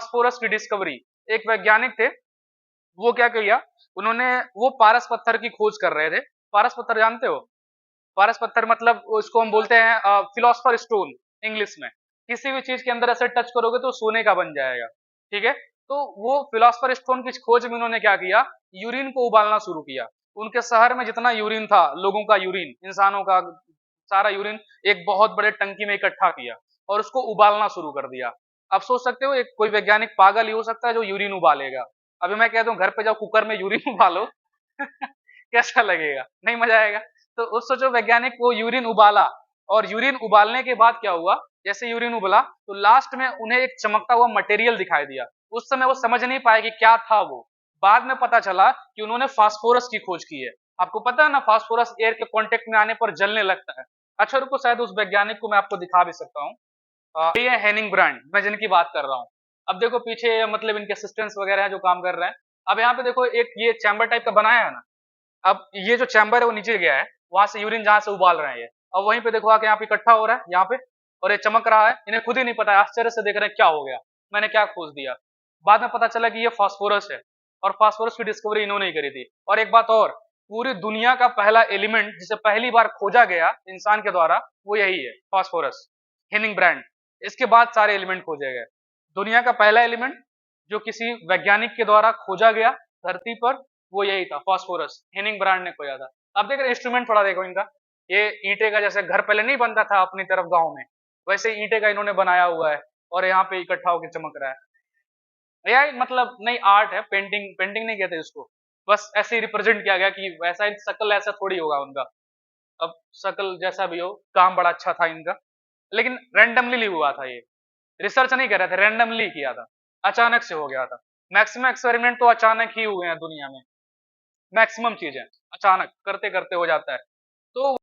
Phosphorus की discovery. एक वैज्ञानिक थे, वो क्या किया, उन्होंने वो पारस पत्थर की खोज कर रहे थे। पारस पत्थर जानते हो? पारस पत्थर मतलब इसको हम बोलते हैं फिलोसफर स्टोन इंग्लिश में। किसी भी चीज के अंदर ऐसे टच करोगे तो सोने का बन जाएगा, ठीक है। तो वो फिलोसफर स्टोन की खोज में उन्होंने क्या किया, यूरिन को उबालना शुरू किया। उनके शहर में जितना यूरिन था, लोगों का यूरिन, इंसानों का सारा यूरिन एक बहुत बड़े टंकी में इकट्ठा किया और उसको उबालना शुरू कर दिया। अब सोच सकते हो एक कोई वैज्ञानिक पागल ही हो सकता है जो यूरिन उबालेगा। अभी मैं कहता हूँ घर पे जाओ कुकर में यूरिन उबालो कैसा लगेगा? नहीं मजा आएगा। तो उस सोचो वैज्ञानिक वो यूरिन उबाला, और यूरिन उबालने के बाद क्या हुआ, जैसे यूरिन उबला तो लास्ट में उन्हें एक चमकता हुआ मटेरियल दिखाई दिया। उस समय वो समझ नहीं पाए कि क्या था वो। बाद में पता चला कि उन्होंने फास्फोरस की खोज की है। आपको पता है ना, फास्फोरस एयर के कांटेक्ट में आने पर जलने लगता है। अच्छा रुको, शायद उस वैज्ञानिक को मैं आपको दिखा भी सकता हूँ। ये हेनिंग ब्रांड, मैं जिनकी बात कर रहा हूँ। अब देखो पीछे मतलब इनके असिस्टेंट्स वगैरह हैं जो काम कर रहे हैं। अब यहाँ पे देखो एक ये चैम्बर टाइप का बनाया है ना। अब ये जो चैम्बर है वो नीचे गया है, वहां से यूरिन जहां से उबाल रहे हैं ये, अब वहीं पे देखो आके यहाँ पे इकट्ठा हो रहा है यहाँ पे, और ये चमक रहा है। इन्हें खुद ही नहीं पता है, आश्चर्य से देख रहे हैं क्या हो गया, मैंने क्या खोज दिया। बाद में पता चला कि ये फास्फोरस है, और फास्फोरस की डिस्कवरी इन्होंने ही करी थी। और एक बात और, पूरी दुनिया का पहला एलिमेंट जिसे पहली बार खोजा गया इंसान के द्वारा, वो यही है, फास्फोरस, हेनिंग ब्रांड। इसके बाद सारे एलिमेंट खोजे गए। दुनिया का पहला एलिमेंट जो किसी वैज्ञानिक के द्वारा खोजा गया धरती पर, वो यही था, फास्फोरस, हेनिंग ब्रांड ने खोजा था। अब देख रहे इंस्ट्रूमेंट थोड़ा देखो इनका, ये ईंटे का जैसे घर पहले नहीं बनता था अपनी तरफ गांव में, वैसे ईंटे का इन्होंने बनाया हुआ है, और यहाँ पे इकट्ठा होकर चमक रहा है। यह मतलब नई आर्ट है, पेंटिंग, पेंटिंग नहीं कहते इसको, बस ऐसे ही रिप्रेजेंट किया गया कि वैसा ही शक्ल ऐसा थोड़ी होगा उनका। अब शक्ल जैसा भी हो, काम बड़ा अच्छा था इनका, लेकिन रैंडमली हुआ था ये, रिसर्च नहीं कर रहे थे, रैंडमली किया था, अचानक से हो गया था। मैक्सिमम एक्सपेरिमेंट तो अचानक ही हुए हैं दुनिया में, मैक्सिमम चीजें अचानक करते करते हो जाता है। तो